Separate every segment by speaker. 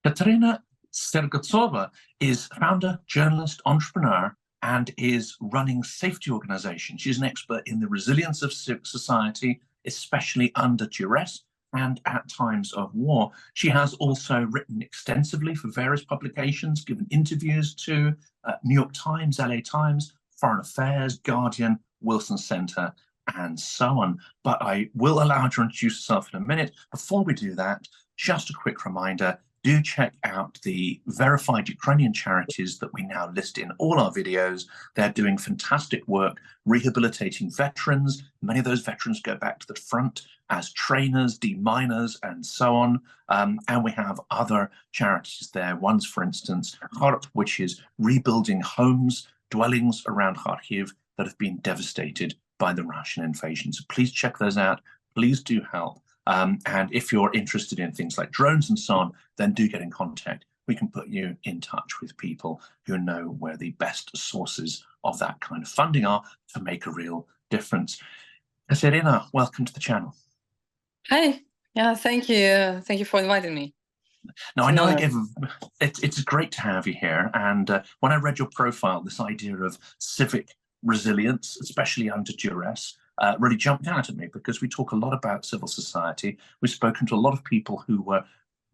Speaker 1: Katerina Sergatskova is founder, journalist, entrepreneur, and is running safety organization. She's an expert in the resilience of civic society, especially under duress and at times of war. She has also written extensively for various publications, given interviews to New York Times, LA Times, Foreign Affairs, Guardian, Wilson Center, and so on. But I will allow her to introduce herself in a minute. Before we do that, just a quick reminder, do check out the verified Ukrainian charities that we now list in all our videos. They're doing fantastic work rehabilitating veterans. Many of those veterans go back to the front as trainers, deminers, and so on. And we have other charities there. One's, for instance, kharpp, which is rebuilding homes, dwellings around Kharkiv that have been devastated by the Russian invasion. So please check those out. Please do help. And if you're interested in things like drones and so on, then do get in contact. We can put you in touch with people who know where the best sources of that kind of funding are to make a real difference. Katerina, welcome to the channel.
Speaker 2: Hi. Yeah, thank you. Thank you for inviting me.
Speaker 1: Now, I know it's great to have you here. And when I read your profile, this idea of civic resilience, especially under duress, really jumped out at me, because we talk a lot about civil society. We've spoken to a lot of people who were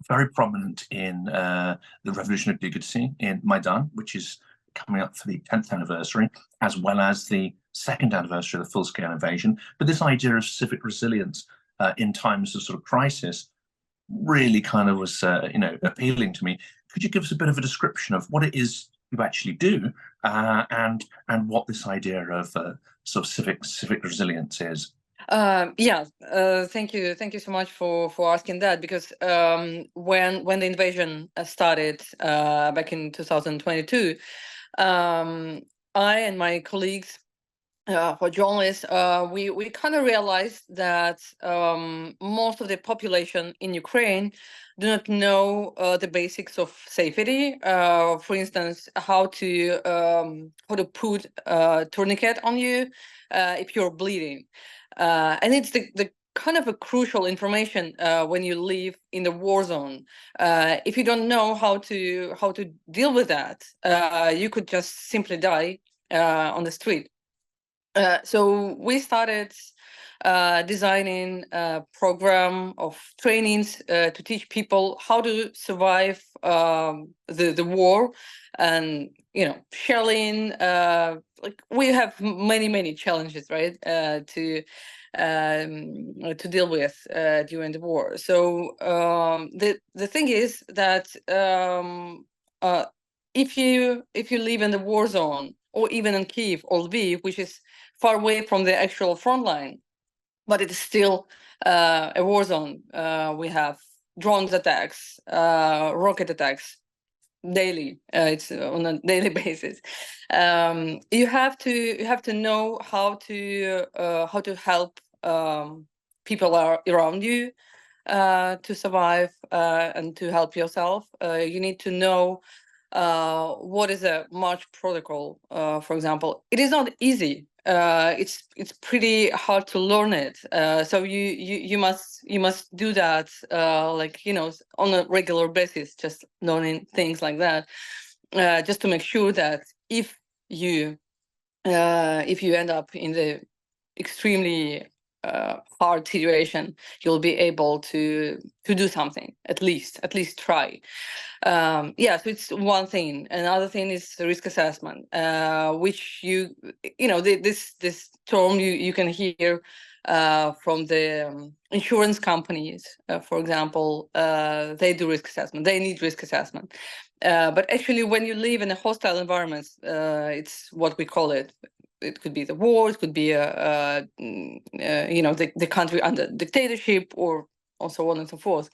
Speaker 1: very prominent in the Revolution of Dignity in Maidan, which is coming up for the 10th anniversary, as well as the 2nd anniversary of the full-scale invasion. But this idea of civic resilience in times of sort of crisis really kind of was, appealing to me. Could you give us a bit of a description of what it is you actually do, and what this idea of sort of civic resilience is?
Speaker 2: Thank you so much for asking that, because when the invasion started back in 2022, I and my colleagues for journalists, we kind of realized that most of the population in Ukraine do not know the basics of safety. For instance, how to put a tourniquet on you if you're bleeding, and it's the kind of a crucial information when you live in the war zone. If you don't know how to deal with that, you could just simply die on the street. So we started designing a program of trainings to teach people how to survive the war, and shelling. Like, we have many challenges, right, to deal with during the war. So the thing is that if you live in the war zone, or even in Kyiv or Lviv, which is far away from the actual front line, but it is still a war zone. We have drones attacks, rocket attacks daily. It's on a daily basis. You have to know how to help people around you to survive and to help yourself. You need to know what is a march protocol, for example. It is not easy. It's pretty hard to learn it. So you must do that, on a regular basis, just learning things like that, just to make sure that if you end up in the extremely hard situation, you'll be able to do something, at least try. So it's one thing. Another thing is risk assessment, which this term you can hear from the insurance companies, for example. They do risk assessment. They need risk assessment. But actually, when you live in a hostile environment, it's what we call it. It could be the war. It could be the country under dictatorship, or so on and so forth.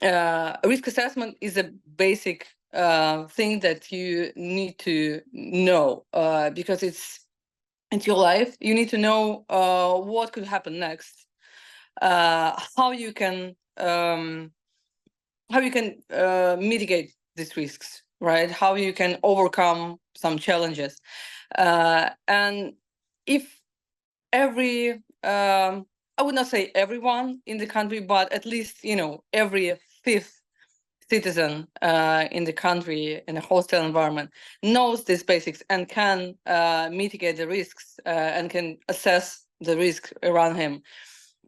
Speaker 2: Risk assessment is a basic thing that you need to know, because it's your life. You need to know what could happen next, how you can mitigate these risks, right? How you can overcome some challenges. And if every, I would not say everyone in the country, but at least, every fifth citizen in the country, in a hostile environment, knows these basics and can mitigate the risks and can assess the risk around him,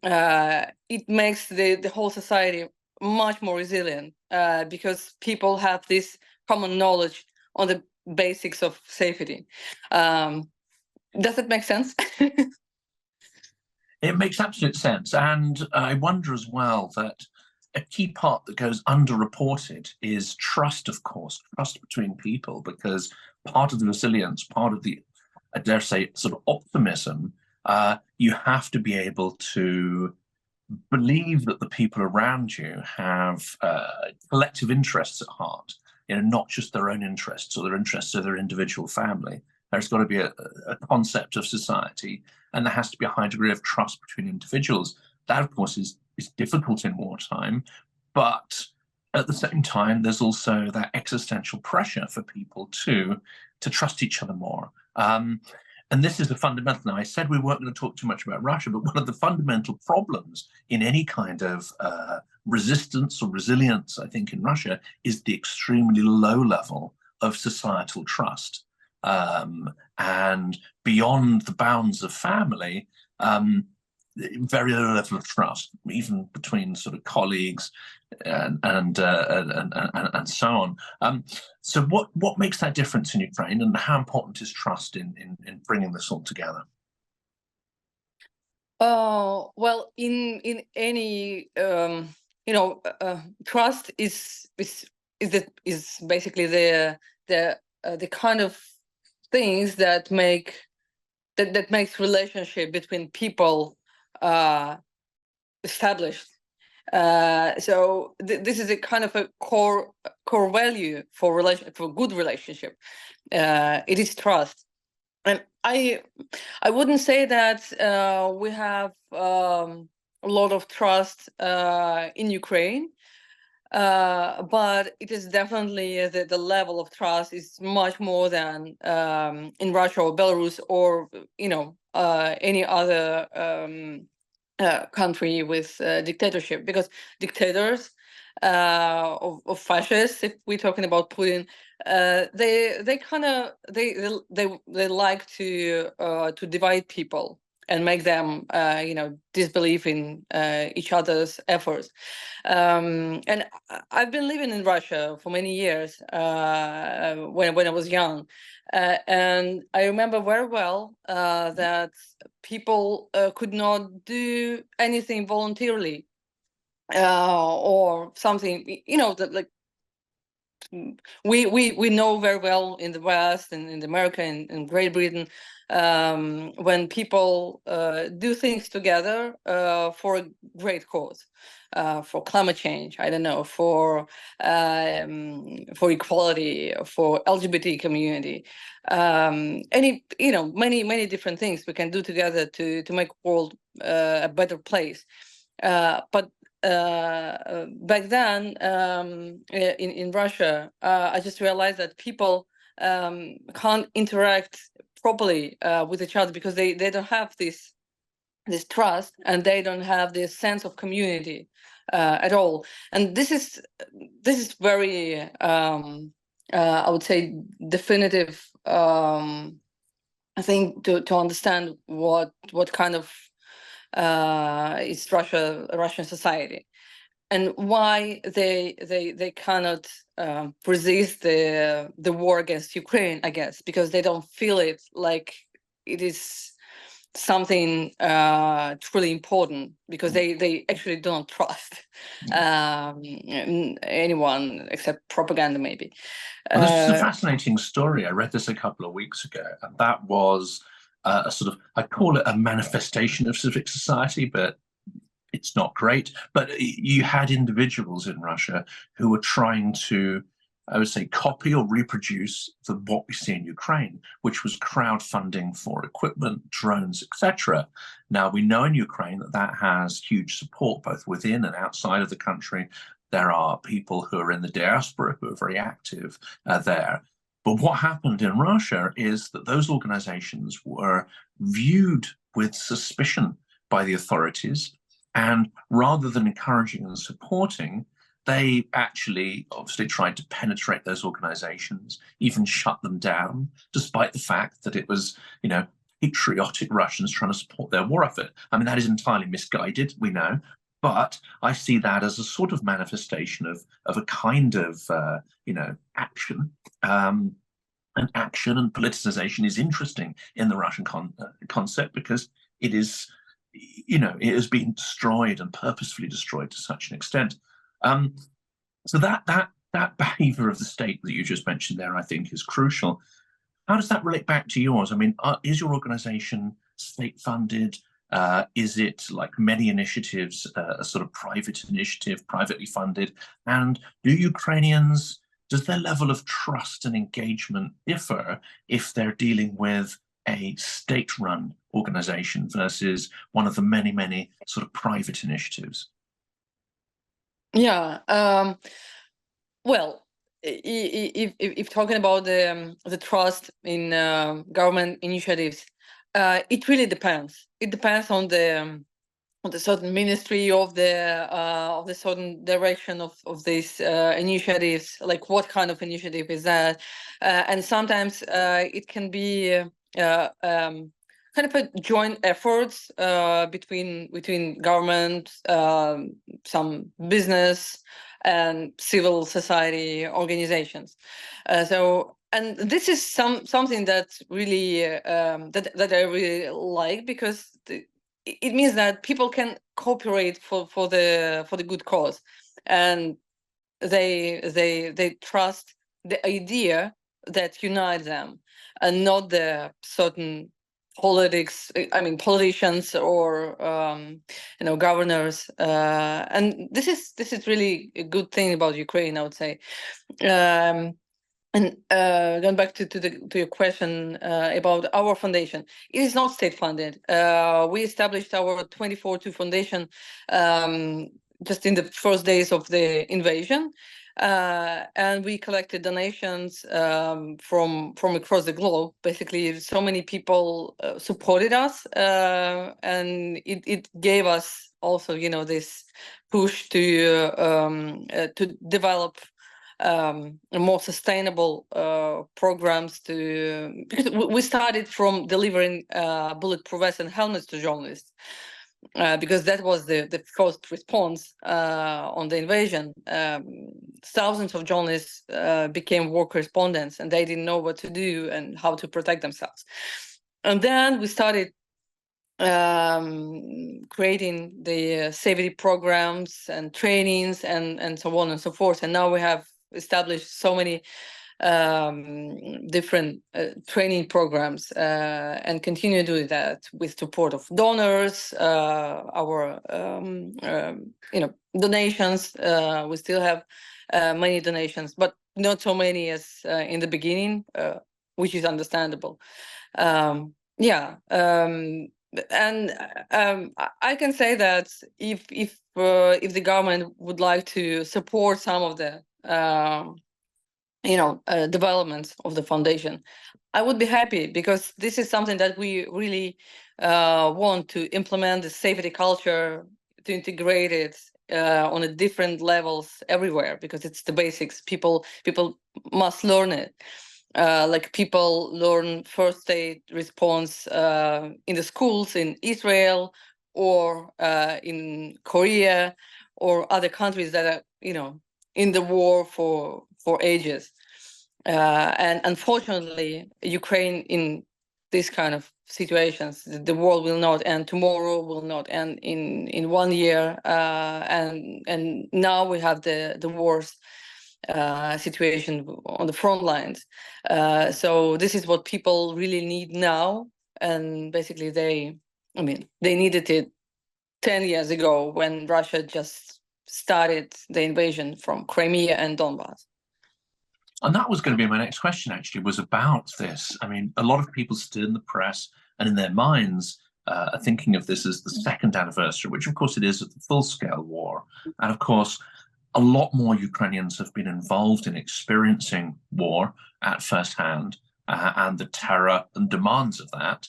Speaker 2: it makes the whole society much more resilient because people have this common knowledge on the basics of safety. Does it make sense?
Speaker 1: It makes absolute sense. And I wonder as well that a key part that goes underreported is trust, of course, trust between people, because part of the resilience, part of the, I dare say, sort of optimism, you have to be able to believe that the people around you have collective interests at heart, not just their own interests or their interests of their individual family. There's got to be a concept of society, and there has to be a high degree of trust between individuals. That, of course, is difficult in wartime, but at the same time, there's also that existential pressure for people to trust each other more. And this is the fundamental. Now, I said we weren't going to talk too much about Russia, but one of the fundamental problems in any kind of resistance or resilience, I think, in Russia is the extremely low level of societal trust. And beyond the bounds of family, very low level of trust, even between sort of colleagues and so on. So what makes that difference in Ukraine, and how important is trust in bringing this all together?
Speaker 2: Well, in any trust is basically the kind of things that makes relationship between people established. So this is a kind of a core value for good relationship. It is trust, and I wouldn't say that we have a lot of trust in Ukraine. But it is definitely the level of trust is much more than in Russia or Belarus or any other country with dictatorship, because dictators of fascists, if we're talking about Putin, they like to divide people and make them disbelieve in each other's efforts. And I've been living in Russia for many years when I was young, and I remember very well that people could not do anything voluntarily or something, that like we know very well in the West and in America and in Great Britain, when people do things together for a great cause, for climate change, I don't know, for equality, for LGBT community, many different things we can do together to make the world a better place. But back then in Russia, I just realized that people can't interact properly with each other because they don't have this trust, and they don't have this sense of community at all. And this is very I would say definitive I think to understand what kind of is Russian society, and why they cannot resist the war against Ukraine, I guess, because they don't feel it like it is something truly important, because they actually don't trust anyone except propaganda, maybe.
Speaker 1: Well, this is a fascinating story. I read this a couple of weeks ago, and that was a sort of, I call it a manifestation of civic society, but it's not great. But you had individuals in Russia who were trying to, I would say, copy or reproduce what we see in Ukraine, which was crowdfunding for equipment, drones, etc. Now, we know in Ukraine that has huge support both within and outside of the country. There are people who are in the diaspora who are very active there. But what happened in Russia is that those organizations were viewed with suspicion by the authorities, and rather than encouraging and supporting, they actually obviously tried to penetrate those organizations, even shut them down, despite the fact that it was, patriotic Russians trying to support their war effort. I mean, that is entirely misguided, we know, but I see that as a sort of manifestation of a kind of, action. And action and politicization is interesting in the Russian concept because it is, it has been destroyed and purposefully destroyed to such an extent. So that behavior of the state that you just mentioned there, I think, is crucial. How does that relate back to yours? I mean, is your organization state-funded? Is it, like many initiatives, a sort of private initiative, privately funded? And does their level of trust and engagement differ if they're dealing with a state-run organization versus one of the many, many sort of private initiatives?
Speaker 2: Yeah. Well, if talking about the trust in government initiatives, it really depends. It depends on the certain ministry of the certain direction of these initiatives, like what kind of initiative is that, and sometimes it can be kind of a joint efforts between government, some business, and civil society organizations. And this is something that really that I really like, because it means that people can cooperate for the good cause, and they trust the idea that unites them, and not the certain politicians or governors. And this is really a good thing about Ukraine, I would say. And going back to your question about our foundation, it is not state funded. We established our 24/2 foundation just in the first days of the invasion, and we collected donations from across the globe. Basically, so many people supported us, and it gave us also, this push to develop more sustainable programs, because we started from delivering bulletproof vests and helmets to journalists, because that was the first response on the invasion. Thousands of journalists became war correspondents, and they didn't know what to do and how to protect themselves. And then we started creating the safety programs and trainings and so on and so forth. And now we have established so many different training programs, and continue doing that with support of donors, our donations. We still have many donations, but not so many as in the beginning, which is understandable. And I can say that if the government would like to support some of the development of the foundation, I would be happy, because this is something that we really want to implement, the safety culture, to integrate it on a different levels everywhere, because it's the basics. People must learn it. Like people learn first aid response in the schools in Israel or in Korea or other countries that are, in the war for ages. And unfortunately, Ukraine, in this kind of situations, the world will not end tomorrow, will not end in 1 year. And now we have the worst situation on the front lines. So this is what people really need now. And basically they needed it 10 years ago, when Russia just started the invasion from Crimea and Donbass.
Speaker 1: And that was going to be my next question, actually, was about this. I mean, a lot of people still in the press and in their minds are thinking of this as the second anniversary, which of course it is, of the full-scale war. And of course, a lot more Ukrainians have been involved in experiencing war at first hand and the terror and demands of that.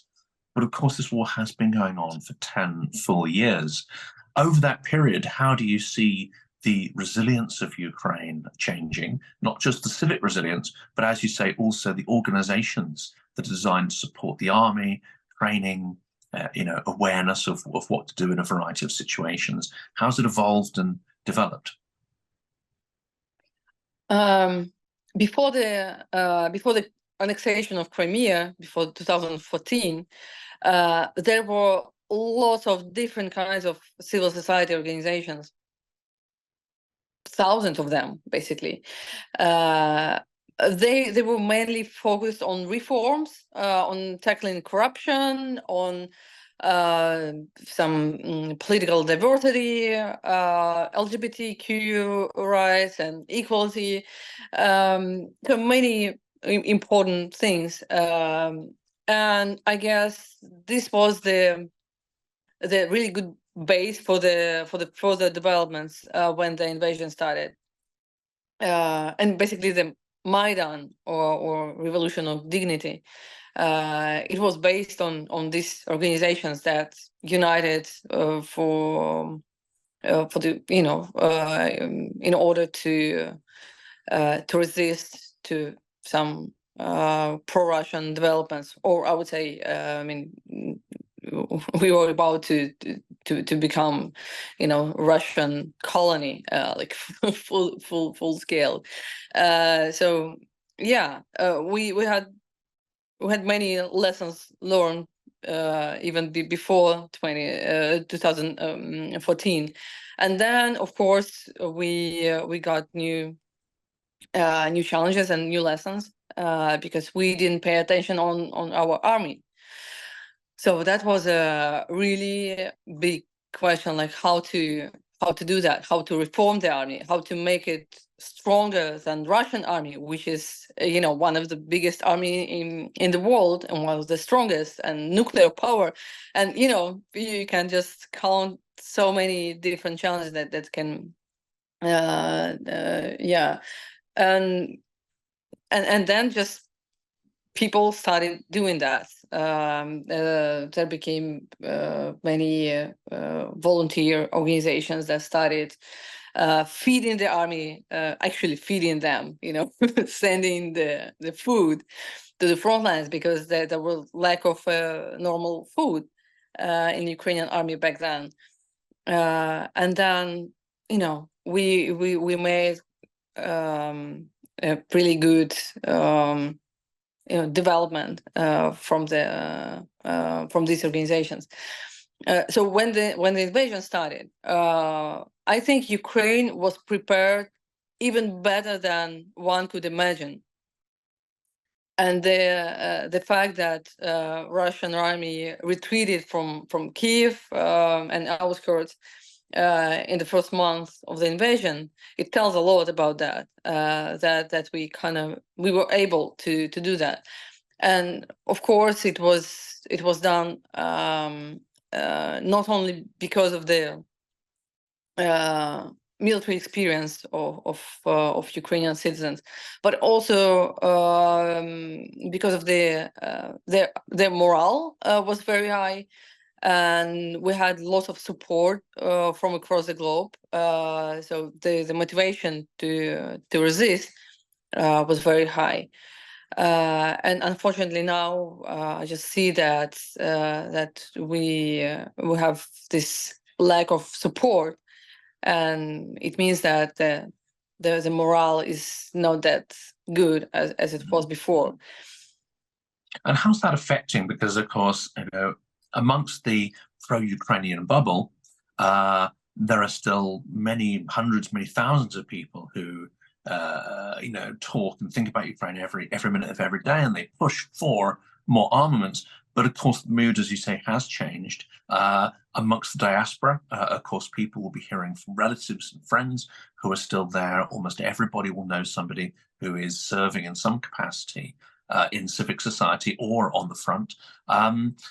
Speaker 1: But of course, this war has been going on for 10 full years. Over that period, how do you see the resilience of Ukraine changing, not just the civic resilience, but as you say, also the organizations that are designed to support the army, training, awareness of what to do in a variety of situations. How's it evolved and developed?
Speaker 2: Before the annexation of Crimea, before 2014, there were lots of different kinds of civil society organizations, thousands of them, basically. They were mainly focused on reforms, on tackling corruption, on some political diversity, LGBTQ rights and equality, so many important things. And I guess this was the really good base for the further developments when the invasion started. And basically the Maidan or Revolution of Dignity, it was based on these organizations that united for the in order to resist to some pro-Russian developments, or I would say, we were about to become, Russian colony, like full scale. So yeah, we had many lessons learned even before 2014, and then of course we got new challenges and new lessons because we didn't pay attention on our army. So that was a really big question, like how to do that, how to reform the army, how to make it stronger than Russian army, which is one of the biggest army in the world and one of the strongest, and nuclear power, and you can just count so many different challenges that can and then just people started doing that. There became many volunteer organizations that started feeding the army, actually feeding them, sending the food to the front lines, because there was lack of normal food in the Ukrainian army back then. And then, we made a really good development from these organizations. So when the invasion started, I think Ukraine was prepared even better than one could imagine. And the fact that Russian army retreated from Kiev and outskirts in the first month of the invasion, it tells a lot about that. That we were able to do that, and of course it was done not only because of the military experience of Ukrainian citizens, but also because of their morale was very high. And we had lots of support from across the globe. So the motivation to resist was very high. And unfortunately now I just see that we have this lack of support, and it means that the morale is not that good as it was before.
Speaker 1: And how's that affecting? Because of course, amongst the pro-Ukrainian bubble, there are still many hundreds, many thousands of people who, talk and think about Ukraine every minute of every day, and they push for more armaments. But of course, the mood, as you say, has changed. Amongst the diaspora, of course, people will be hearing from relatives and friends who are still there. Almost everybody will know somebody who is serving in some capacity in civic society or on the front.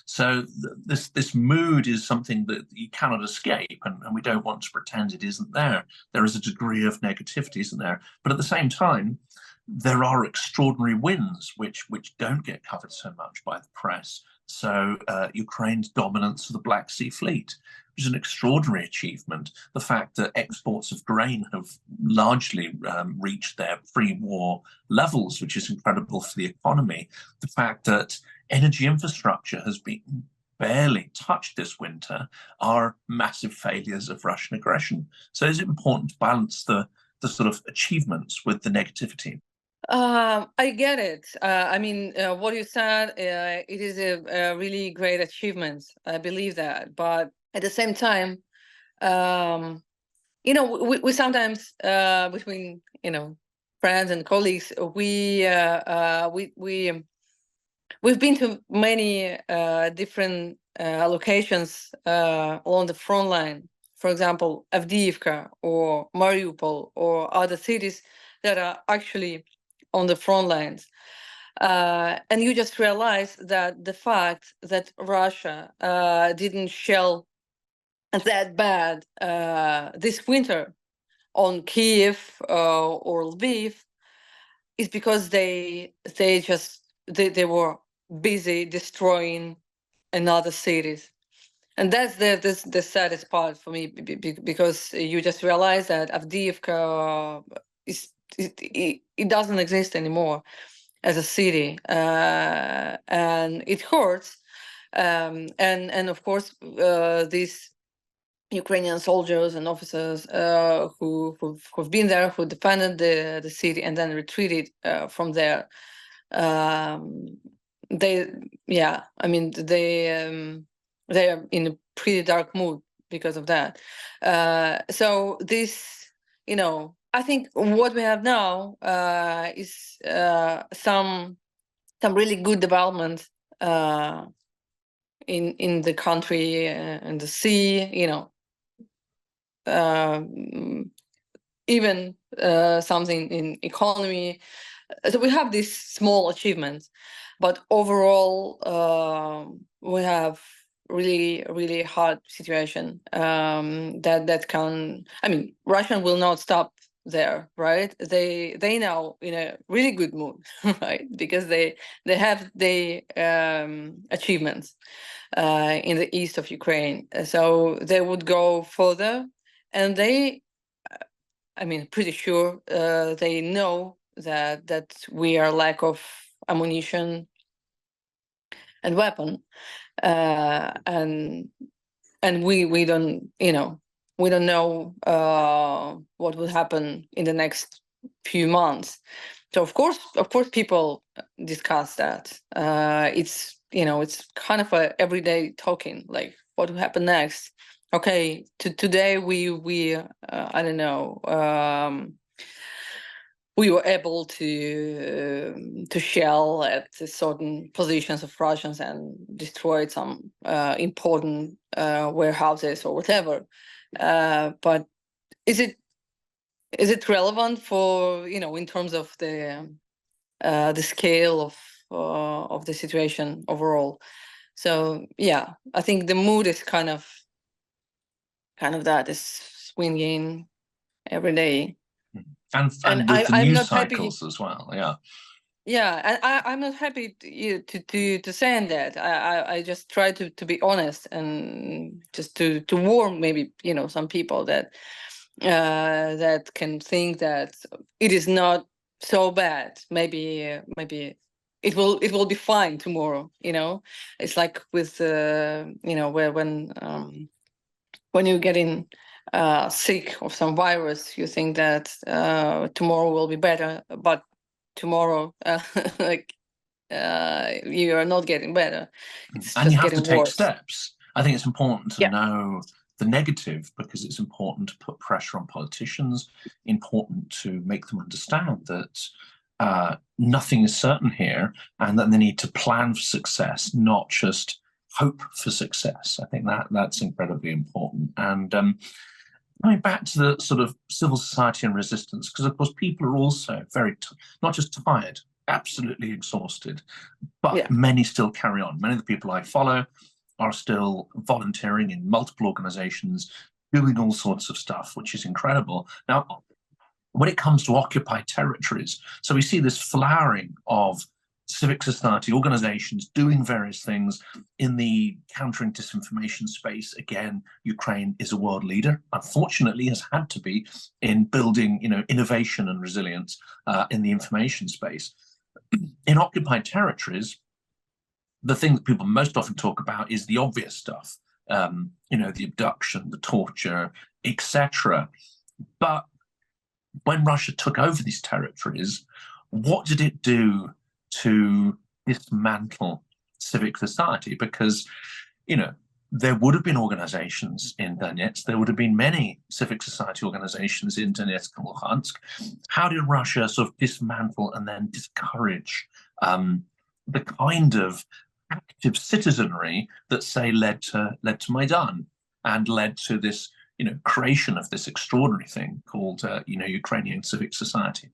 Speaker 1: So this mood is something that you cannot escape, and we don't want to pretend it isn't there. There is a degree of negativity, isn't there? But at the same time, there are extraordinary wins which don't get covered so much by the press. So Ukraine's dominance of the Black Sea Fleet, which is an extraordinary achievement. The fact that exports of grain have largely reached their pre-war levels, which is incredible for the economy. The fact that energy infrastructure has been barely touched this winter are massive failures of Russian aggression. So it's important to balance the sort of achievements with the negativity.
Speaker 2: I get it. I mean, what you said, it is a really great achievement. I believe that. But at the same time, you know, we sometimes, between, you know, friends and colleagues, we've been to many different locations along the front line. For example, Avdiivka or Mariupol or other cities that are actually on the front lines. And you just realize that the fact that Russia didn't shell that bad this winter on Kiev or Lviv is because they were busy destroying another cities. And that's the saddest part for me, because you just realize that Avdiivka it doesn't exist anymore as a city, and it hurts. And of course, these Ukrainian soldiers and officers who've been there, who defended the city and then retreated from there. I mean, they are in a pretty dark mood because of that. So this, you know, I think what we have now is some really good development in the country and the sea, you know. Even something in economy. So we have these small achievements, but overall we have really hard situation that can. I mean, Russia will not stop there, right? They now in a really good mood, right? Because they have the achievements in the east of Ukraine, so they would go further. And they, I mean, pretty sure they know that we are lack of ammunition and weapon, and we don't, you know, we don't know what will happen in the next few months. So of course people discuss that. It's, you know, it's kind of a everyday talking, like what will happen next. Okay, today we I don't know, we were able to shell at certain positions of Russians and destroyed some important warehouses or whatever. But is it relevant for, you know, in terms of the scale of the situation overall? So yeah, I think the mood is kind of that is swinging every day,
Speaker 1: and with the
Speaker 2: I'm
Speaker 1: news
Speaker 2: not
Speaker 1: cycles
Speaker 2: happy.
Speaker 1: as well.
Speaker 2: Yeah, and I'm not happy to saying that. I just try to be honest and just to warn maybe, you know, some people that that can think that it is not so bad. Maybe it will be fine tomorrow. You know, it's like with you know, when you're getting sick of some virus, you think that tomorrow will be better, but tomorrow, like you are not getting better. It's
Speaker 1: And you
Speaker 2: just
Speaker 1: have to
Speaker 2: getting
Speaker 1: take
Speaker 2: worse.
Speaker 1: steps. I think it's important to
Speaker 2: Yeah.
Speaker 1: know the negative, because it's important to put pressure on politicians, important to make them understand that nothing is certain here, and that they need to plan for success, not just hope for success. I think that's incredibly important. And coming back to the sort of civil society and resistance, because of course people are also very, not just tired, absolutely exhausted, but many still carry on. Many of the people I follow are still volunteering in multiple organizations, doing all sorts of stuff, which is incredible. Now, when it comes to occupied territories, so we see this flowering of civic society organizations doing various things in the countering disinformation space. Again, Ukraine is a world leader, unfortunately has had to be, in building, innovation and resilience in the information space. In occupied territories, the thing that people most often talk about is the obvious stuff, the abduction, the torture, etc. But when Russia took over these territories, what did it do to dismantle civic society? Because, there would have been organizations in Donetsk, there would have been many civic society organizations in Donetsk and Luhansk. How did Russia sort of dismantle and then discourage the kind of active citizenry that, say, led to Maidan and led to this, creation of this extraordinary thing called, Ukrainian civic society?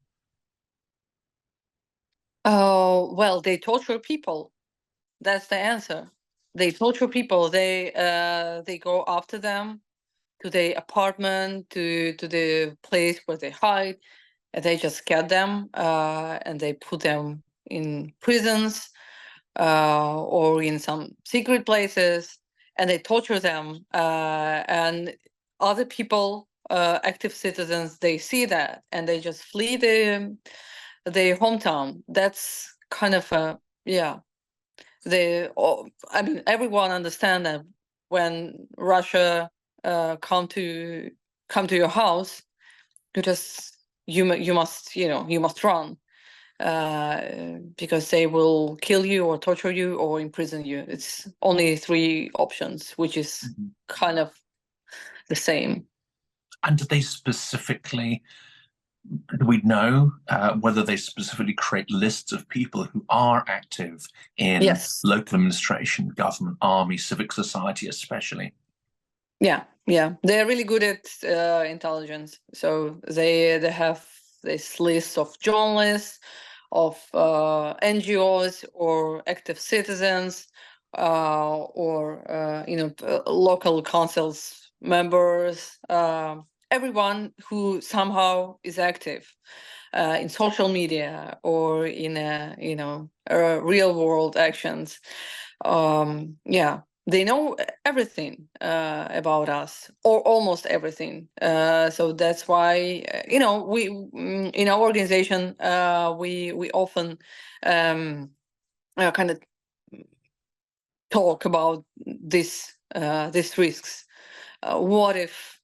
Speaker 2: Oh, well, they torture people. That's the answer. They torture people. They go after them to the apartment, to the place where they hide, and they just get them, and they put them in prisons or in some secret places, and they torture them. And other people, active citizens, they see that, and they just flee their hometown. That's kind of everyone understand that when Russia come to your house, you must run, because they will kill you or torture you or imprison you. It's only 3 options, which is kind of the same.
Speaker 1: And do they specifically, do we know whether they specifically create lists of people who are active in local administration, government, army, civic society especially?
Speaker 2: Yeah, they're really good at intelligence. So they have this list of journalists, of NGOs or active citizens, or local councils members, everyone who somehow is active in social media or in real world actions. They know everything about us, or almost everything. So that's why we in our organization we often kind of talk about these risks. What if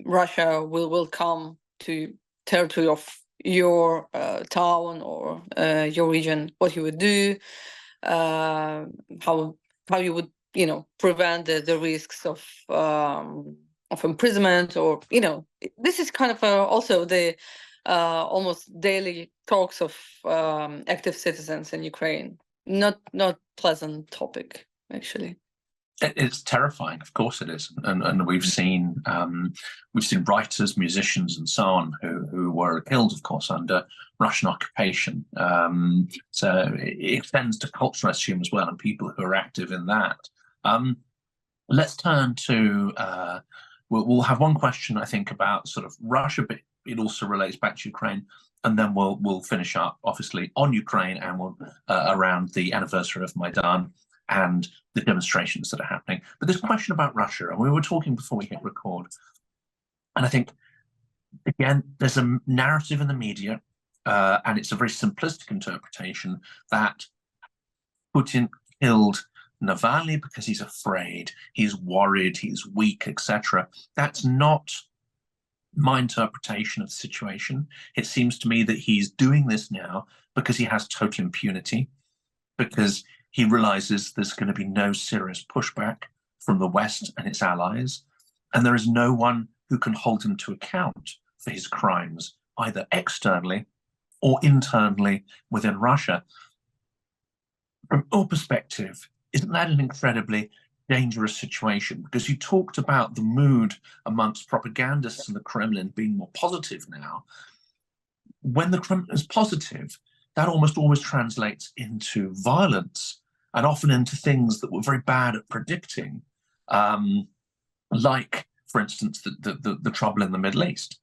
Speaker 2: Russia will come to territory of your town or your region? What you would do? How you would prevent the risks of imprisonment, or this is kind of also the almost daily talks of active citizens in Ukraine. Not pleasant topic, actually.
Speaker 1: It's terrifying, of course it is, and we've seen writers, musicians, and so on who were killed, of course, under Russian occupation. So it extends to culture, I assume, as well, and people who are active in that. Let's turn to. We'll have one question, I think, about sort of Russia, but it also relates back to Ukraine, and then we'll finish up, obviously, on Ukraine and we'll around the anniversary of Maidan and the demonstrations that are happening. But this question about Russia, and we were talking before we hit record, and I think, again, there's a narrative in the media, and it's a very simplistic interpretation, that Putin killed Navalny because he's afraid, he's worried, he's weak, etc. That's not my interpretation of the situation. It seems to me that he's doing this now because he has total impunity, because he realizes there's going to be no serious pushback from the West and its allies, and there is no one who can hold him to account for his crimes, either externally or internally within Russia. From your perspective, isn't that an incredibly dangerous situation? Because you talked about the mood amongst propagandists in the Kremlin being more positive now. When the Kremlin is positive, that almost always translates into violence, and often into things that we're very bad at predicting, like, for instance, the trouble in the Middle East.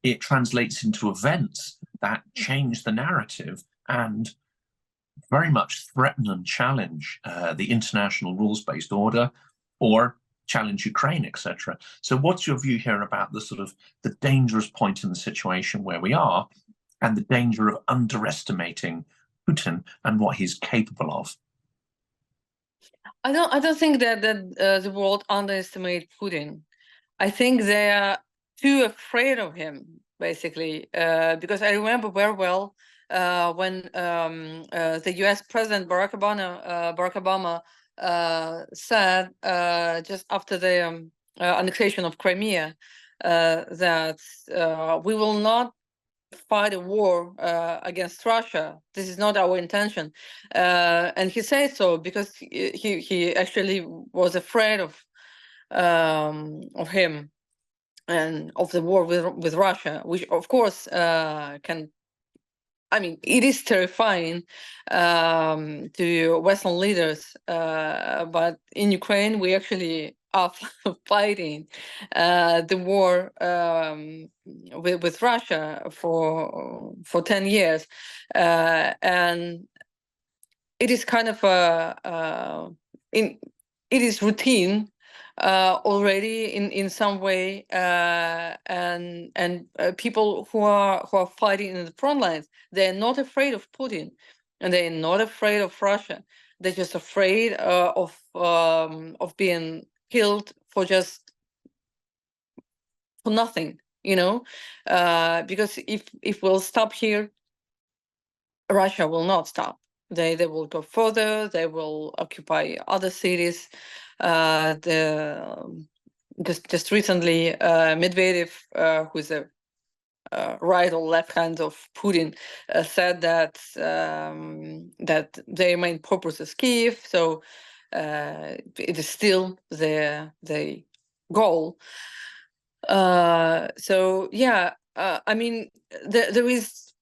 Speaker 1: It translates into events that change the narrative and very much threaten and challenge the international rules-based order, or challenge Ukraine, etc. So what's your view here about the sort of the dangerous point in the situation where we are, and the danger of underestimating Putin and what he's capable of?
Speaker 2: I don't think that the world underestimates Putin. I think they are too afraid of him, basically, because I remember very well when the U.S. President Barack Obama said just after the annexation of Crimea that we will not fight a war against Russia. This is not our intention, and he said so because he actually was afraid of him and of the war with Russia, which of course can. I mean, it is terrifying to Western leaders, but in Ukraine we actually are fighting the war with Russia for 10 years, and it is kind of it is routine already in some way, and people who are fighting in the front lines, they're not afraid of Putin, and they're not afraid of Russia. They're just afraid of being killed for nothing, because if we'll stop here, Russia will not stop. They will go further. They will occupy other cities. Just recently, Medvedev, who's a right or left hand of Putin, said that that their main purpose is Kiev. So it is still the goal. So yeah, I mean, there is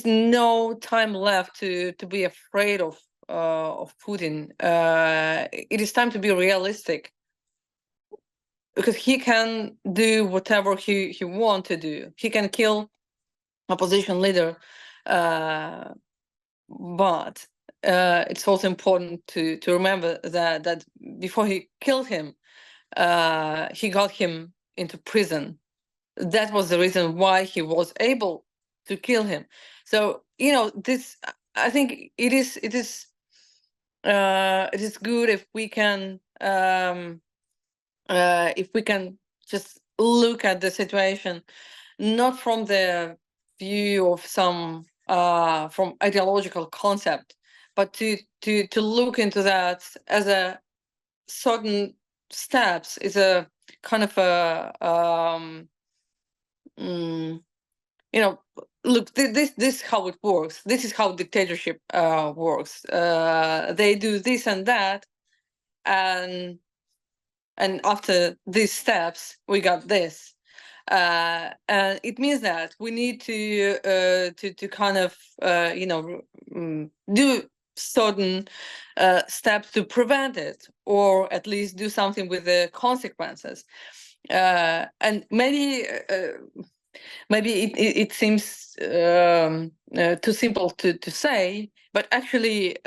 Speaker 2: no time left to be afraid of Putin. It is time to be realistic, because he can do whatever he wants to do. He can kill opposition leader, but it's also important to remember that before he killed him, he got him into prison. That was the reason why he was able to kill him. So this, I think it is good if we can just look at the situation not from the view of some from ideological concept, but to look into that as a certain steps, is a kind of a look, this is how it works. This is how dictatorship works. They do this and that, and after these steps, we got this. And it means that we need to kind of do certain steps to prevent it, or at least do something with the consequences. And maybe it seems too simple to say, but actually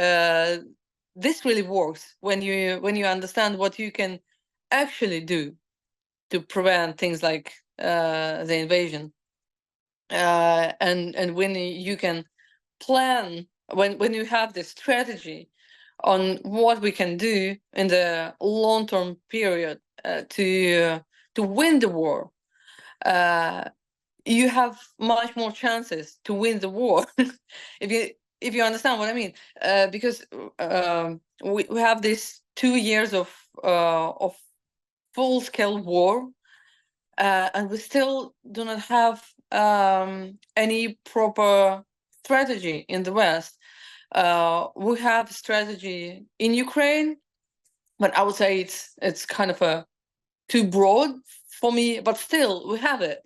Speaker 2: this really works when you understand what you can actually do to prevent things like the invasion, and when you can plan, when you have the strategy on what we can do in the long-term period to win the war, you have much more chances to win the war. if you understand what I mean, because we have these 2 years of full-scale war, and we still do not have any proper strategy in the West. We have strategy in Ukraine, but I would say it's kind of too broad for me, but still we have it.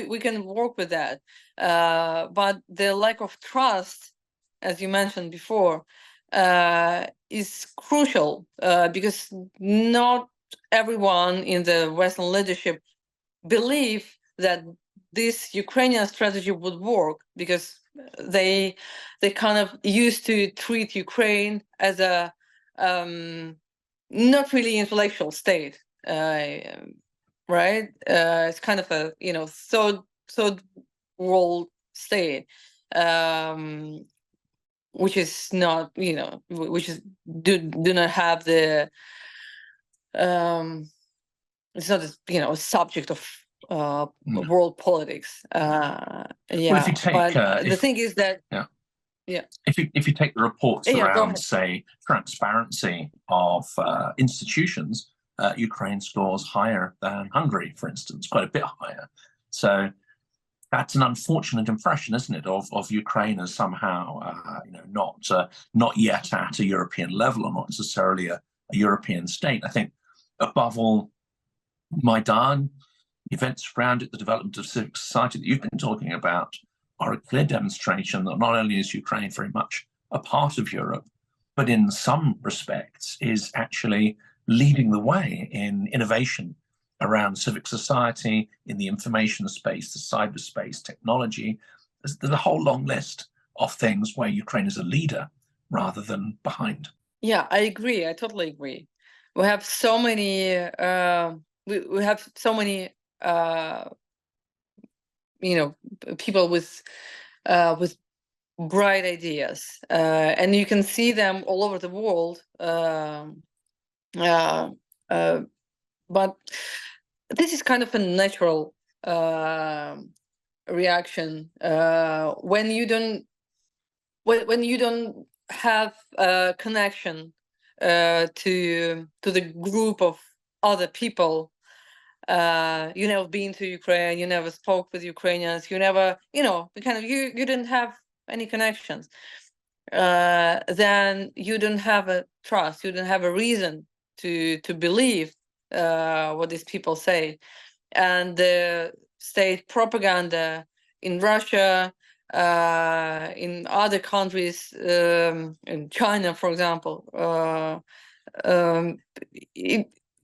Speaker 2: We can work with that, but the lack of trust, as you mentioned before, is crucial, because not everyone in the Western leadership believe that this Ukrainian strategy would work, because they kind of used to treat Ukraine as a not really intellectual state, right? It's kind of a third world state, which is not which is do not have the it's not a subject of world politics.
Speaker 1: Well, if you take,
Speaker 2: but the thing is that
Speaker 1: if you take the reports
Speaker 2: go
Speaker 1: around,
Speaker 2: ahead.
Speaker 1: say, transparency of institutions, Ukraine scores higher than Hungary, for instance, quite a bit higher. So that's an unfortunate impression, isn't it, of Ukraine as somehow not yet at a European level, or not necessarily a European state. I think above all, Maidan, events around it, the development of civic society that you've been talking about, are a clear demonstration that not only is Ukraine very much a part of Europe, but in some respects is actually leading the way in innovation around civic society, in the information space, the cyberspace, technology. There's a whole long list of things where Ukraine is a leader rather than behind.
Speaker 2: Yeah, I agree. I totally agree. We have so many. We have so many. People with bright ideas, and you can see them all over the world. But this is kind of a natural reaction when you don't have a connection to the group of other people. You never been to Ukraine, you never spoke with Ukrainians, you never, you didn't have any connections. Then you don't have a trust, you don't have a reason to believe what these people say. And the state propaganda in Russia, in other countries, in China, for example,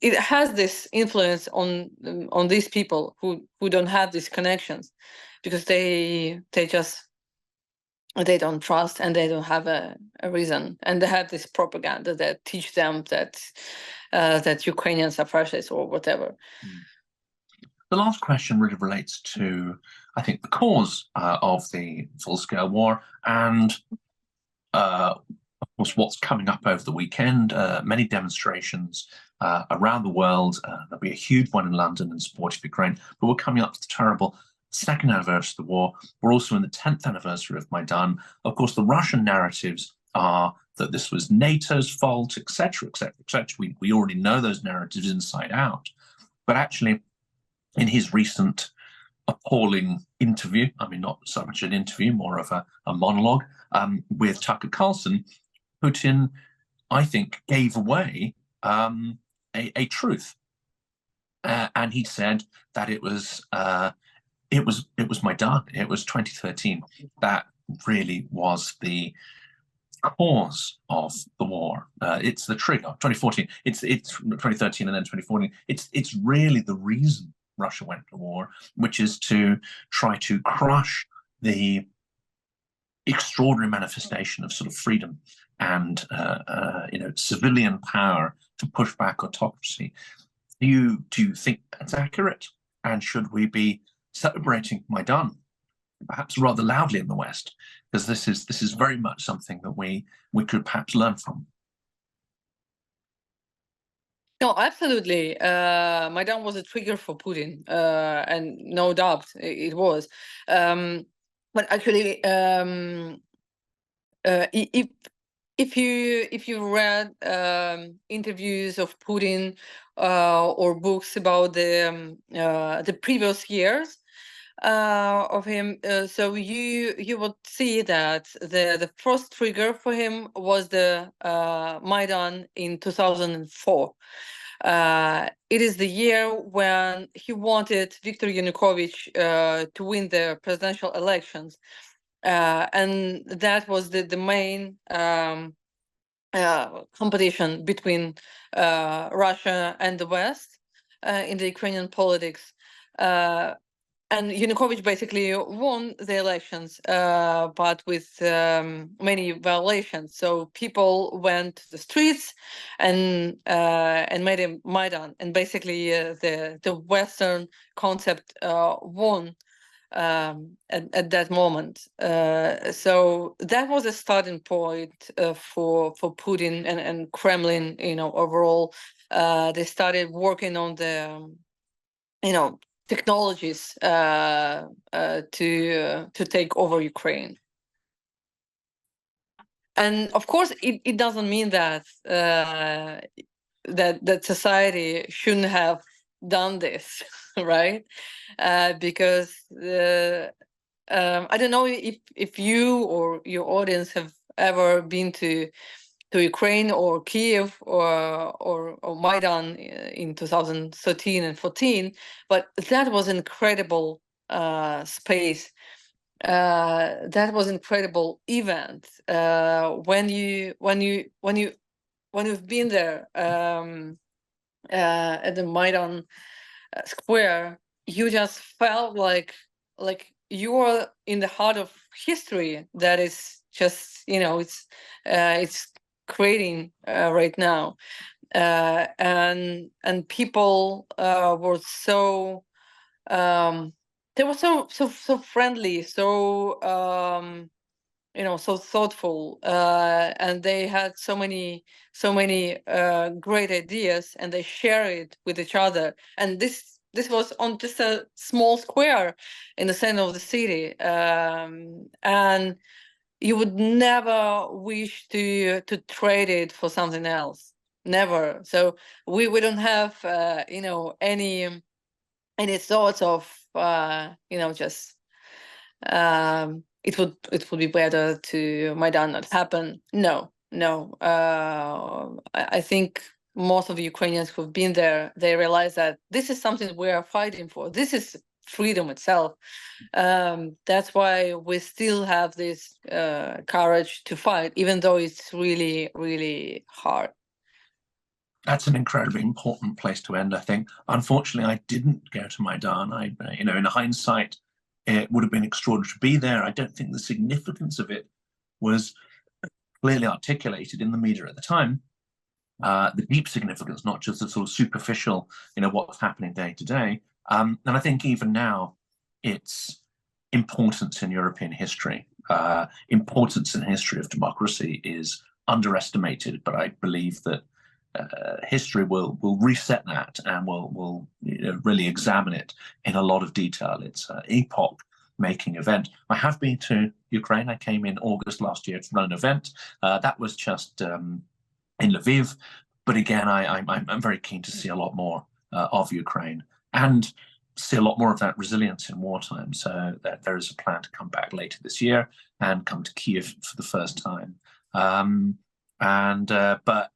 Speaker 2: it has this influence on these people who don't have these connections, because they don't trust, and they don't have a reason, and they have this propaganda that teach them that Ukrainians are fascists or whatever.
Speaker 1: The last question really relates to, I think, the cause of the full-scale war, and of course what's coming up over the weekend. Many demonstrations around the world. There'll be a huge one in London in support of Ukraine, but we're coming up to the terrible second anniversary of the war. We're also in the 10th anniversary of Maidan. Of course, the Russian narratives are that this was NATO's fault, etc., etc., etc. We already know those narratives inside out. But actually, in his recent appalling interview, I mean, not so much an interview, more of a monologue with Tucker Carlson, Putin, I think, gave away a truth, and he said that it was Maidan. It was 2013 that really was the cause of the war. It's the trigger. 2014. It's 2013 and then 2014. It's really the reason Russia went to war, which is to try to crush the extraordinary manifestation of sort of freedom and civilian power to push back autocracy. Do you think that's accurate? And should we be celebrating Maidan, perhaps rather loudly in the West, because this is very much something that we could perhaps learn from?
Speaker 2: No, absolutely. Maidan was a trigger for Putin, and no doubt it was. But actually, if you read interviews of Putin or books about the previous years of him, so you would see that the first trigger for him was the Maidan in 2004. It is the year when he wanted Viktor Yanukovych to win the presidential elections, and that was the main competition between Russia and the West in the Ukrainian politics. and Yanukovych basically won the elections, but with many violations. So people went to the streets and made a Maidan, and basically the Western concept won at that moment. So that was a starting point for Putin and Kremlin. Overall, they started working on the technologies to take over Ukraine. And of course, it doesn't mean that that society shouldn't have done this, right? Because I don't know if you or your audience have ever been to Ukraine or Kiev or Maidan in 2013 and 14, but that was incredible space. That was incredible event. When you've been there at the Maidan square, you just felt like you are in the heart of history that is just it's creating right now, and people were so they were so friendly, so so thoughtful, and they had so many great ideas, and they share it with each other. And this was on just a small square in the center of the city, and you would never wish to trade it for something else, never. So we don't have any thoughts of just it would be better to Maidan not happen. No. I think most of the Ukrainians who've been there, they realize that this is something we are fighting for. This is freedom itself. That's why we still have this courage to fight, even though it's really, really hard.
Speaker 1: That's an incredibly important place to end, I think. Unfortunately, I didn't go to Maidan. In hindsight, it would have been extraordinary to be there. I don't think the significance of it was clearly articulated in the media at the time. The deep significance, not just the sort of superficial, what's happening day to day. And I think even now, its importance in European history, importance in the history of democracy is underestimated. But I believe that history will reset that and will really examine it in a lot of detail. It's an epoch-making event. I have been to Ukraine. I came in August last year to run an event. That was just in Lviv. But again, I'm very keen to see a lot more of Ukraine and see a lot more of that resilience in wartime. So there is a plan to come back later this year and come to Kiev for the first time. But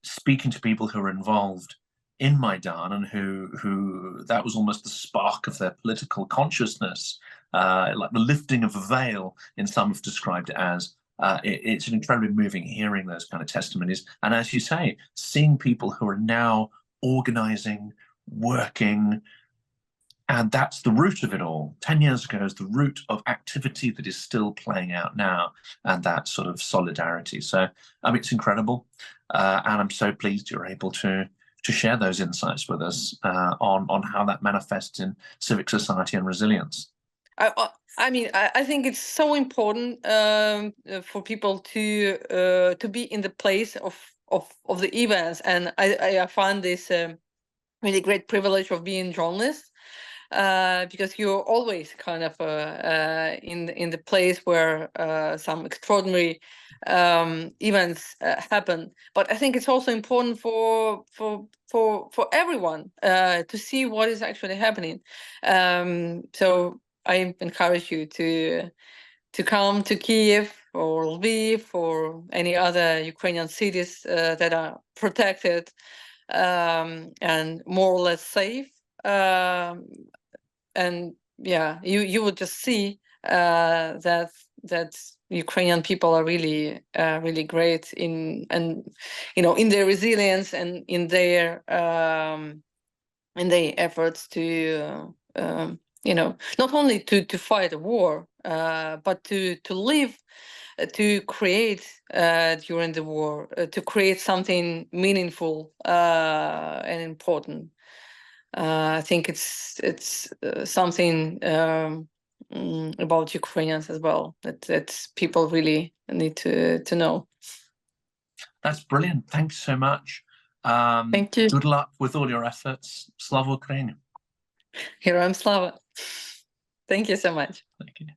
Speaker 1: speaking to people who are involved in Maidan and who that was almost the spark of their political consciousness, like the lifting of a veil, in some have described it as. It's incredibly moving hearing those kind of testimonies. And as you say, seeing people who are now organizing, working, and that's the root of it all. 10 years ago is the root of activity that is still playing out now, and that sort of solidarity. So, it's incredible. And I'm so pleased you're able to share those insights with us on how that manifests in civic society and resilience.
Speaker 2: I think it's so important for people to be in the place of the events, and I find this really great privilege of being journalist, because you're always kind of in the place where some extraordinary events happen. But I think it's also important for everyone to see what is actually happening. So I encourage you to come to Kiev or Lviv or any other Ukrainian cities that are protected and more or less safe. And yeah, you will just see that Ukrainian people are really really great in their resilience and in their efforts to you know, not only to fight a war, but to live, to create during the war, to create something meaningful and important. I think it's something about Ukrainians as well that people really need to know.
Speaker 1: That's brilliant. Thanks so much.
Speaker 2: Thank you.
Speaker 1: Good luck with all your efforts. Slava Ukraini.
Speaker 2: Herojam Slava. Thank you so much.
Speaker 1: Thank you.